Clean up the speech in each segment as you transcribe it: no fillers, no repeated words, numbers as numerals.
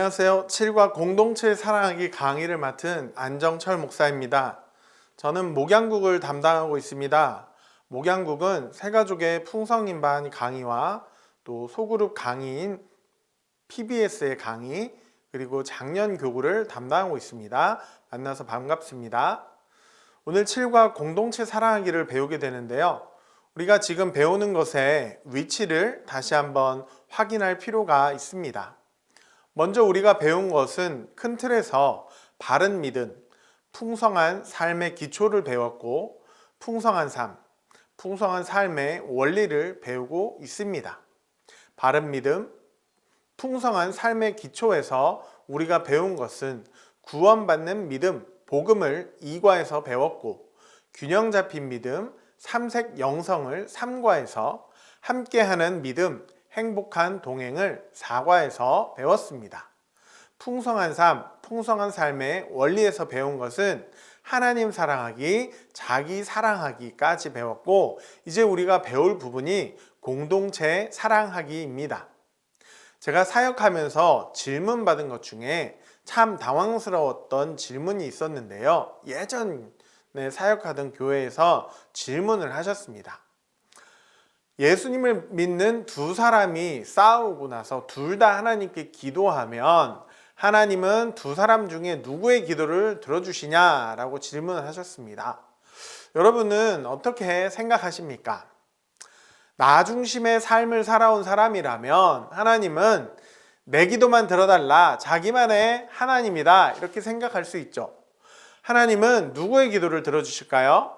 안녕하세요. 7과 공동체 사랑하기 강의를 맡은 안정철 목사입니다. 저는 목양국을 담당하고 있습니다. 목양국은 새가족의 풍성인반 강의와 또 소그룹 강의인 PBS의 강의 그리고 작년 교구를 담당하고 있습니다. 만나서 반갑습니다. 오늘 7과 공동체 사랑하기를 배우게 되는데요. 우리가 지금 배우는 것의 위치를 다시 한번 확인할 필요가 있습니다. 먼저 우리가 배운 것은 큰 틀에서 바른 믿음, 풍성한 삶의 기초를 배웠고 풍성한 삶의 원리를 배우고 있습니다. 바른 믿음, 풍성한 삶의 기초에서 우리가 배운 것은 구원받는 믿음, 복음을 2과에서 배웠고 균형 잡힌 믿음, 삼색 영성을 3과에서 함께하는 믿음, 행복한 동행을 4과에서 배웠습니다. 풍성한 삶, 풍성한 삶의 원리에서 배운 것은 하나님 사랑하기, 자기 사랑하기까지 배웠고 이제 우리가 배울 부분이 공동체 사랑하기입니다. 제가 사역하면서 질문 받은 것 중에 참 당황스러웠던 질문이 있었는데요. 예전에 사역하던 교회에서 질문을 하셨습니다. 예수님을 믿는 두 사람이 싸우고 나서 둘 다 하나님께 기도하면 하나님은 두 사람 중에 누구의 기도를 들어주시냐라고 질문을 하셨습니다. 여러분은 어떻게 생각하십니까? 나 중심의 삶을 살아온 사람이라면 하나님은 내 기도만 들어달라, 자기만의 하나님이다 이렇게 생각할 수 있죠. 하나님은 누구의 기도를 들어주실까요?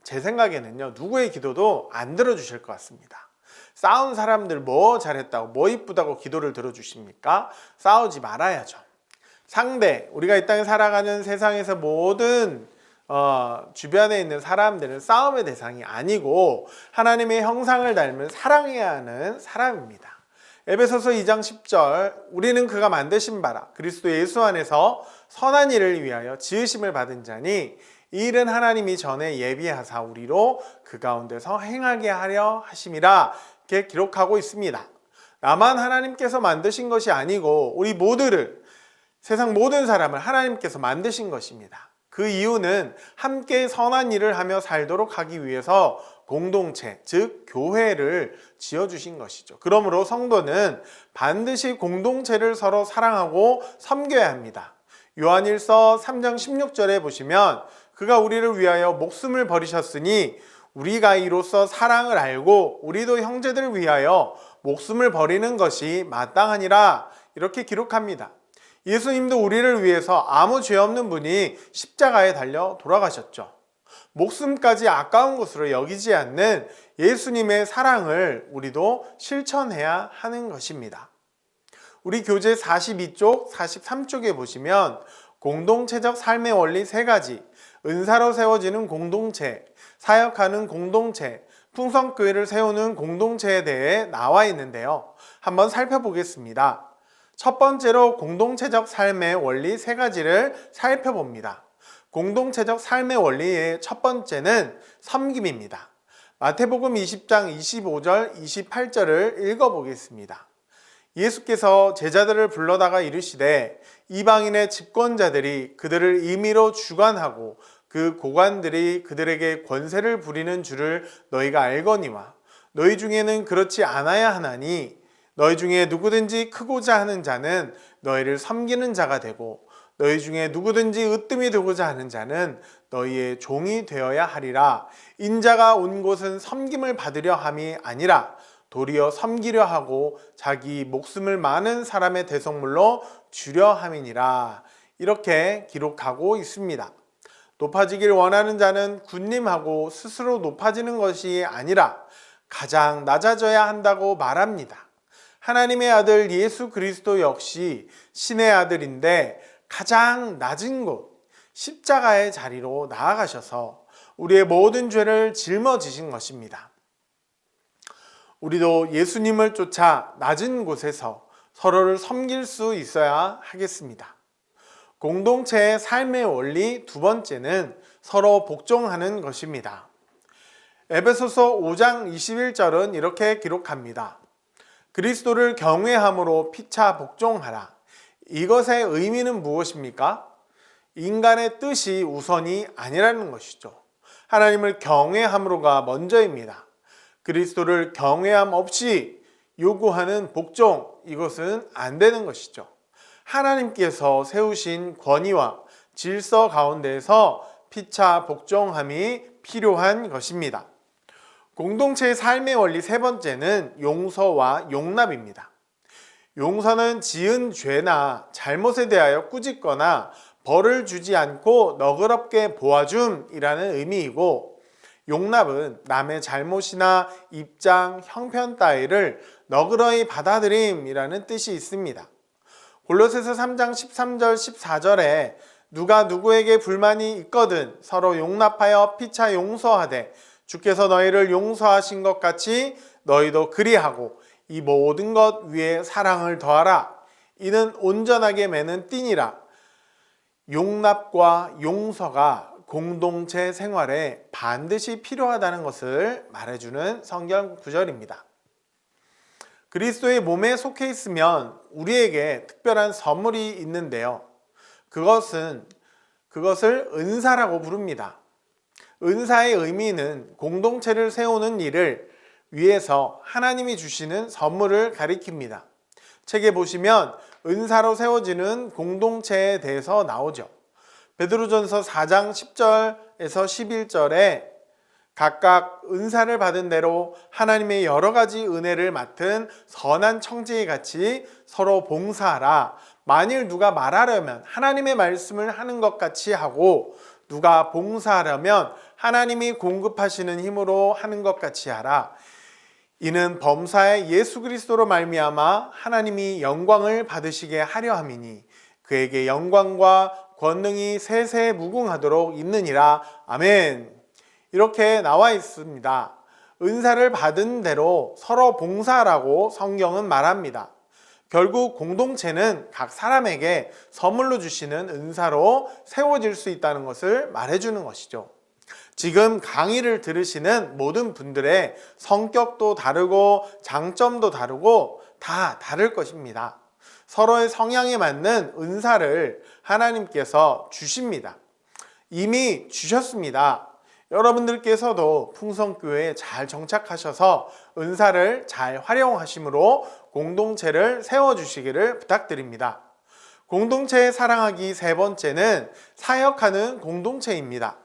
제 생각에는요, 누구의 기도도 안 들어주실 것 같습니다. 싸운 사람들 뭐 잘했다고, 뭐 이쁘다고 기도를 들어주십니까? 싸우지 말아야죠. 상대, 우리가 이 땅에 살아가는 세상에서 모든 주변에 있는 사람들은 싸움의 대상이 아니고 하나님의 형상을 닮은 사랑해야 하는 사람입니다. 에베소서 2장 10절, 우리는 그가 만드신 바라 그리스도 예수 안에서 선한 일을 위하여 지으심을 받은 자니 이 일은 하나님이 전에 예비하사 우리로 그 가운데서 행하게 하려 하심이라 이렇게 기록하고 있습니다. 나만 하나님께서 만드신 것이 아니고 우리 모두를, 세상 모든 사람을 하나님께서 만드신 것입니다. 그 이유는 함께 선한 일을 하며 살도록 하기 위해서 공동체, 즉 교회를 지어주신 것이죠. 그러므로 성도는 반드시 공동체를 서로 사랑하고 섬겨야 합니다. 요한일서 3장 16절에 보시면 그가 우리를 위하여 목숨을 버리셨으니 우리가 이로써 사랑을 알고 우리도 형제들을 위하여 목숨을 버리는 것이 마땅하니라 이렇게 기록합니다. 예수님도 우리를 위해서 아무 죄 없는 분이 십자가에 달려 돌아가셨죠. 목숨까지 아까운 것으로 여기지 않는 예수님의 사랑을 우리도 실천해야 하는 것입니다. 우리 교재 42쪽, 43쪽에 보시면 공동체적 삶의 원리 3가지, 은사로 세워지는 공동체, 사역하는 공동체, 풍성교회를 세우는 공동체에 대해 나와 있는데요. 한번 살펴보겠습니다. 첫 번째로 공동체적 삶의 원리 3가지를 살펴봅니다. 공동체적 삶의 원리의 첫 번째는 섬김입니다. 마태복음 20장 25절, 28절을 읽어보겠습니다. 예수께서 제자들을 불러다가 이르시되 이방인의 집권자들이 그들을 임의로 주관하고 그 고관들이 그들에게 권세를 부리는 줄을 너희가 알거니와 너희 중에는 그렇지 않아야 하나니 너희 중에 누구든지 크고자 하는 자는 너희를 섬기는 자가 되고 너희 중에 누구든지 으뜸이 되고자 하는 자는 너희의 종이 되어야 하리라. 인자가 온 곳은 섬김을 받으려 함이 아니라 도리어 섬기려 하고 자기 목숨을 많은 사람의 대속물로 주려 함이니라. 이렇게 기록하고 있습니다. 높아지길 원하는 자는 군림하고 스스로 높아지는 것이 아니라 가장 낮아져야 한다고 말합니다. 하나님의 아들 예수 그리스도 역시 신의 아들인데 가장 낮은 곳, 십자가의 자리로 나아가셔서 우리의 모든 죄를 짊어지신 것입니다. 우리도 예수님을 쫓아 낮은 곳에서 서로를 섬길 수 있어야 하겠습니다. 공동체의 삶의 원리 두 번째는 서로 복종하는 것입니다. 에베소서 5장 21절은 이렇게 기록합니다. 그리스도를 경외함으로 피차 복종하라. 이것의 의미는 무엇입니까? 인간의 뜻이 우선이 아니라는 것이죠. 하나님을 경외함으로가 먼저입니다. 그리스도를 경외함 없이 요구하는 복종, 이것은 안 되는 것이죠. 하나님께서 세우신 권위와 질서 가운데에서 피차 복종함이 필요한 것입니다. 공동체의 삶의 원리 세 번째는 용서와 용납입니다. 용서는 지은 죄나 잘못에 대하여 꾸짖거나 벌을 주지 않고 너그럽게 보아줌이라는 의미이고, 용납은 남의 잘못이나 입장, 형편 따위를 너그러이 받아들임이라는 뜻이 있습니다. 골로새서 3장 13절 14절에 누가 누구에게 불만이 있거든 서로 용납하여 피차 용서하되 주께서 너희를 용서하신 것 같이 너희도 그리하고 이 모든 것 위에 사랑을 더하라. 이는 온전하게 매는 띠니라. 용납과 용서가 공동체 생활에 반드시 필요하다는 것을 말해주는 성경 구절입니다. 그리스도의 몸에 속해 있으면 우리에게 특별한 선물이 있는데요. 그것을 은사라고 부릅니다. 은사의 의미는 공동체를 세우는 일을 위해서 하나님이 주시는 선물을 가리킵니다. 책에 보시면 은사로 세워지는 공동체에 대해서 나오죠. 베드로전서 4장 10절에서 11절에 각각 은사를 받은 대로 하나님의 여러 가지 은혜를 맡은 선한 청지기 같이 서로 봉사하라. 만일 누가 말하려면 하나님의 말씀을 하는 것 같이 하고 누가 봉사하려면 하나님이 공급하시는 힘으로 하는 것 같이 하라. 이는 범사에 예수 그리스도로 말미암아 하나님이 영광을 받으시게 하려 함이니 그에게 영광과 권능이 세세 무궁하도록 있느니라. 아멘. 이렇게 나와 있습니다. 은사를 받은 대로 서로 봉사하라고 성경은 말합니다. 결국 공동체는 각 사람에게 선물로 주시는 은사로 세워질 수 있다는 것을 말해주는 것이죠. 지금 강의를 들으시는 모든 분들의 성격도 다르고 장점도 다르고 다 다를 것입니다. 서로의 성향에 맞는 은사를 하나님께서 주십니다. 이미 주셨습니다. 여러분들께서도 풍성교회에 잘 정착하셔서 은사를 잘 활용하심으로 공동체를 세워주시기를 부탁드립니다. 공동체에 사랑하기 세 번째는 사역하는 공동체입니다.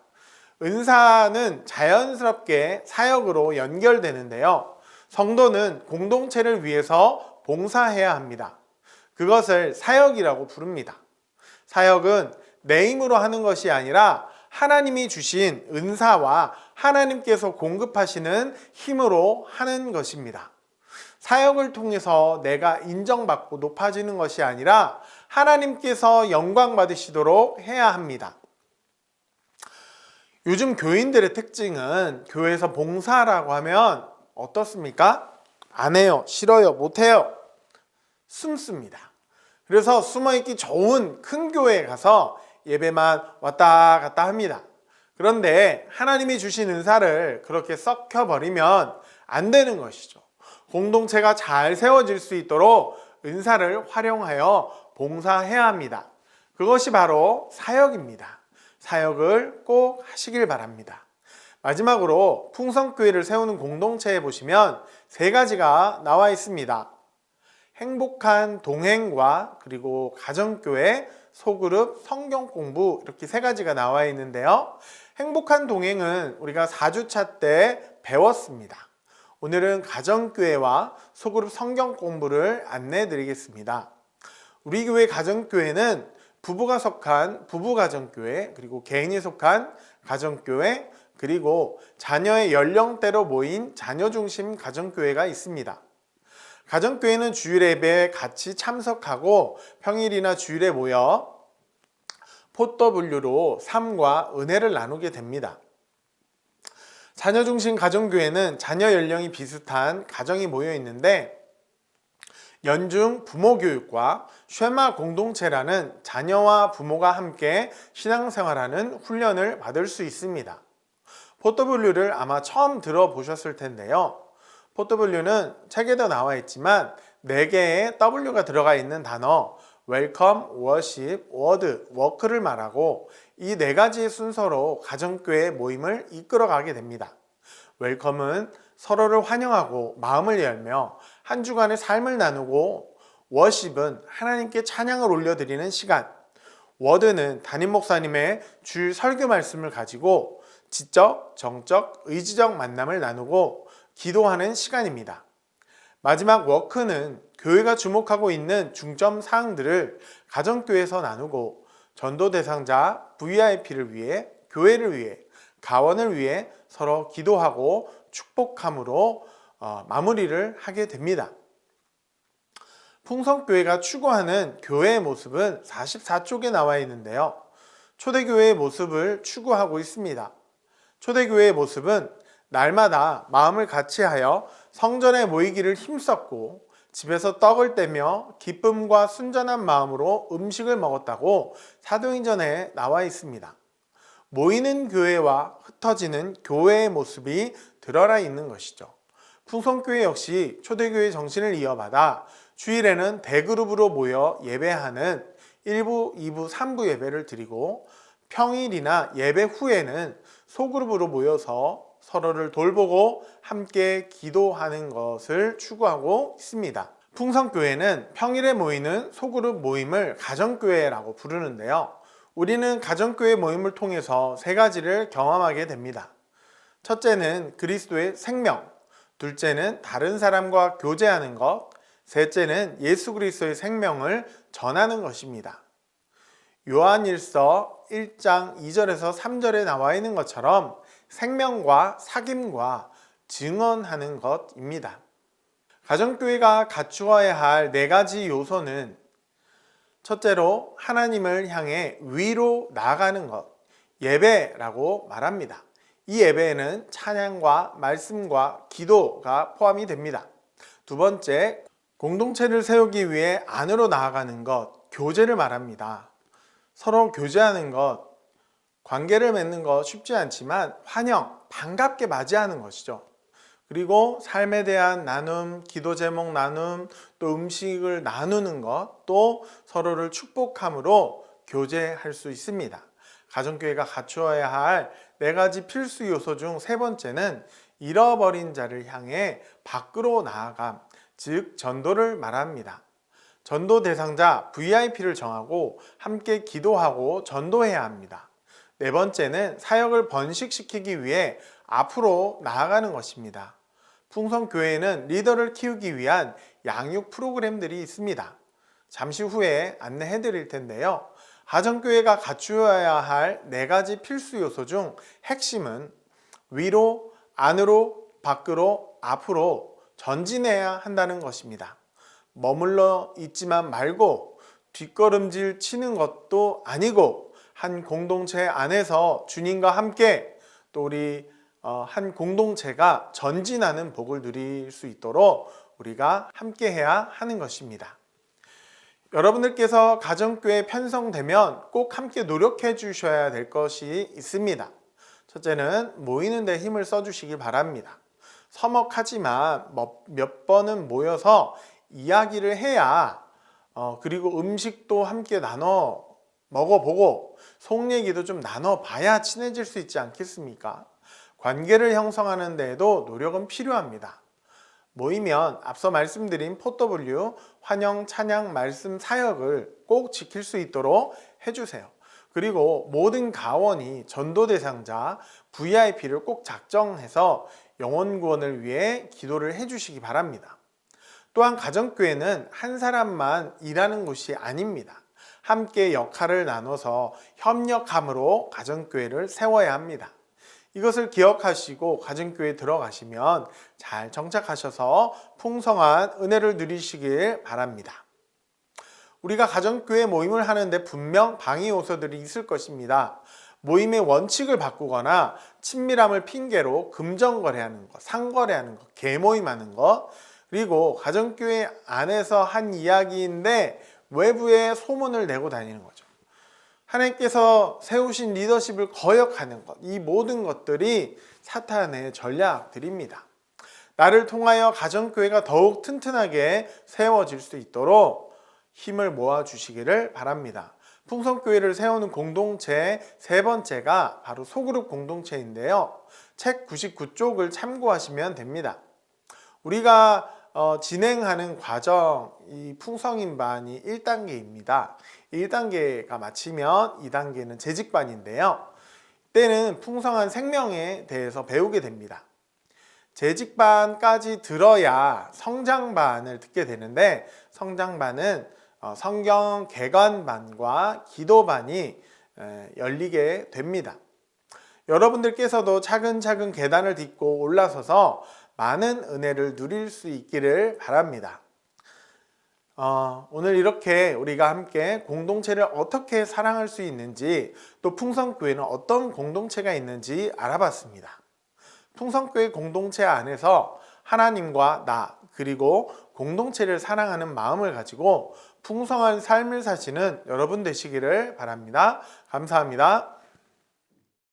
은사는 자연스럽게 사역으로 연결되는데요. 성도는 공동체를 위해서 봉사해야 합니다. 그것을 사역이라고 부릅니다. 사역은 내 힘으로 하는 것이 아니라 하나님이 주신 은사와 하나님께서 공급하시는 힘으로 하는 것입니다. 사역을 통해서 내가 인정받고 높아지는 것이 아니라 하나님께서 영광 받으시도록 해야 합니다. 요즘 교인들의 특징은 교회에서 봉사라고 하면 어떻습니까? 안 해요, 싫어요, 못해요, 숨습니다. 그래서 숨어있기 좋은 큰 교회에 가서 예배만 왔다 갔다 합니다. 그런데 하나님이 주신 은사를 그렇게 썩혀버리면 안 되는 것이죠. 공동체가 잘 세워질 수 있도록 은사를 활용하여 봉사해야 합니다. 그것이 바로 사역입니다. 사역을 꼭 하시길 바랍니다. 마지막으로 풍성교회를 세우는 공동체에 보시면 세 가지가 나와 있습니다. 행복한 동행과 그리고 가정교회, 소그룹, 성경 공부, 이렇게 세 가지가 나와 있는데요. 행복한 동행은 우리가 4주차 때 배웠습니다. 오늘은 가정교회와 소그룹 성경 공부를 안내해 드리겠습니다. 우리 교회 가정교회는 부부가 속한 부부가정교회, 그리고 개인이 속한 가정교회, 그리고 자녀의 연령대로 모인 자녀중심 가정교회가 있습니다. 가정교회는 주일 예배에 같이 참석하고 평일이나 주일에 모여 포W로 삶과 은혜를 나누게 됩니다. 자녀중심 가정교회는 자녀 연령이 비슷한 가정이 모여 있는데 연중 부모교육과 쉐마 공동체라는 자녀와 부모가 함께 신앙생활하는 훈련을 받을 수 있습니다. 포W를 아마 처음 들어보셨을 텐데요. 포W는 책에도 나와 있지만 4개의 W가 들어가 있는 단어 웰컴, 워십, 워드, 워크를 말하고 이 네 가지의 순서로 가정교회 모임을 이끌어가게 됩니다. 웰컴은 서로를 환영하고 마음을 열며 한 주간의 삶을 나누고, 워십은 하나님께 찬양을 올려드리는 시간, 워드는 담임 목사님의 주일 설교 말씀을 가지고 지적, 정적, 의지적 만남을 나누고 기도하는 시간입니다. 마지막 워크는 교회가 주목하고 있는 중점 사항들을 가정교회에서 나누고 전도 대상자 VIP를 위해, 교회를 위해, 가원을 위해 서로 기도하고 축복함으로 마무리를 하게 됩니다. 풍성교회가 추구하는 교회의 모습은 44쪽에 나와 있는데요. 초대교회의 모습을 추구하고 있습니다. 초대교회의 모습은 날마다 마음을 같이하여 성전에 모이기를 힘썼고 집에서 떡을 떼며 기쁨과 순전한 마음으로 음식을 먹었다고 사도행전에 나와 있습니다. 모이는 교회와 흩어지는 교회의 모습이 드러나 있는 것이죠. 풍성교회 역시 초대교회 정신을 이어받아 주일에는 대그룹으로 모여 예배하는 1부, 2부, 3부 예배를 드리고 평일이나 예배 후에는 소그룹으로 모여서 서로를 돌보고 함께 기도하는 것을 추구하고 있습니다. 풍성교회는 평일에 모이는 소그룹 모임을 가정교회라고 부르는데요. 우리는 가정교회 모임을 통해서 세 가지를 경험하게 됩니다. 첫째는 그리스도의 생명, 둘째는 다른 사람과 교제하는 것, 셋째는 예수 그리스도의 생명을 전하는 것입니다. 요한일서 1장 2절에서 3절에 나와 있는 것처럼 생명과 사귐과 증언하는 것입니다. 가정교회가 갖추어야 할 네 가지 요소는 첫째로 하나님을 향해 위로 나아가는 것, 예배라고 말합니다. 이 예배에는 찬양과 말씀과 기도가 포함이 됩니다. 두 번째, 공동체를 세우기 위해 안으로 나아가는 것, 교제를 말합니다. 서로 교제하는 것, 관계를 맺는 것 쉽지 않지만 환영, 반갑게 맞이하는 것이죠. 그리고 삶에 대한 나눔, 기도 제목 나눔, 또 음식을 나누는 것, 또 서로를 축복함으로 교제할 수 있습니다. 가정교회가 갖추어야 할 네 가지 필수 요소 중 세 번째는 잃어버린 자를 향해 밖으로 나아감, 즉 전도를 말합니다. 전도 대상자 VIP를 정하고 함께 기도하고 전도해야 합니다. 네 번째는 사역을 번식시키기 위해 앞으로 나아가는 것입니다. 풍성교회에는 리더를 키우기 위한 양육 프로그램들이 있습니다. 잠시 후에 안내해 드릴 텐데요. 가정교회가 갖추어야 할 네 가지 필수 요소 중 핵심은 위로, 안으로, 밖으로, 앞으로 전진해야 한다는 것입니다. 머물러 있지만 말고 뒷걸음질 치는 것도 아니고 한 공동체 안에서 주님과 함께 또 우리 한 공동체가 전진하는 복을 누릴 수 있도록 우리가 함께 해야 하는 것입니다. 여러분들께서 가정교회 편성되면 꼭 함께 노력해 주셔야 될 것이 있습니다. 첫째는 모이는 데 힘을 써주시길 바랍니다. 서먹하지만 몇 번은 모여서 이야기를 해야 그리고 음식도 함께 나눠 먹어보고 속 얘기도 좀 나눠봐야 친해질 수 있지 않겠습니까? 관계를 형성하는 데에도 노력은 필요합니다. 모이면 앞서 말씀드린 포터블류 환영, 찬양, 말씀, 사역을 꼭 지킬 수 있도록 해주세요. 그리고 모든 가원이 전도 대상자 VIP를 꼭 작정해서 영혼 구원을 위해 기도를 해주시기 바랍니다. 또한 가정교회는 한 사람만 일하는 곳이 아닙니다. 함께 역할을 나눠서 협력함으로 가정교회를 세워야 합니다. 이것을 기억하시고 가정교회에 들어가시면 잘 정착하셔서 풍성한 은혜를 누리시길 바랍니다. 우리가 가정교회 모임을 하는데 분명 방해 요소들이 있을 것입니다. 모임의 원칙을 바꾸거나 친밀함을 핑계로 금전거래하는 것, 상거래하는 것, 개모임하는 것, 그리고 가정교회 안에서 한 이야기인데 외부에 소문을 내고 다니는 거죠. 하나님께서 세우신 리더십을 거역하는 것, 이 모든 것들이 사탄의 전략들입니다. 나를 통하여 가정교회가 더욱 튼튼하게 세워질 수 있도록 힘을 모아주시기를 바랍니다. 풍성교회를 세우는 공동체 세 번째가 바로 소그룹 공동체인데요. 책 99쪽을 참고하시면 됩니다. 우리가 진행하는 과정, 이 풍성인반이 1단계입니다. 1단계가 마치면 2단계는 재직반인데요. 이때는 풍성한 생명에 대해서 배우게 됩니다. 재직반까지 들어야 성장반을 듣게 되는데, 성장반은 성경 개관반과 기도반이 열리게 됩니다. 여러분들께서도 차근차근 계단을 딛고 올라서서 많은 은혜를 누릴 수 있기를 바랍니다. 오늘 이렇게 우리가 함께 공동체를 어떻게 사랑할 수 있는지, 또 풍성교회는 어떤 공동체가 있는지 알아봤습니다. 풍성교회 공동체 안에서 하나님과 나, 그리고 공동체를 사랑하는 마음을 가지고 풍성한 삶을 사시는 여러분 되시기를 바랍니다. 감사합니다.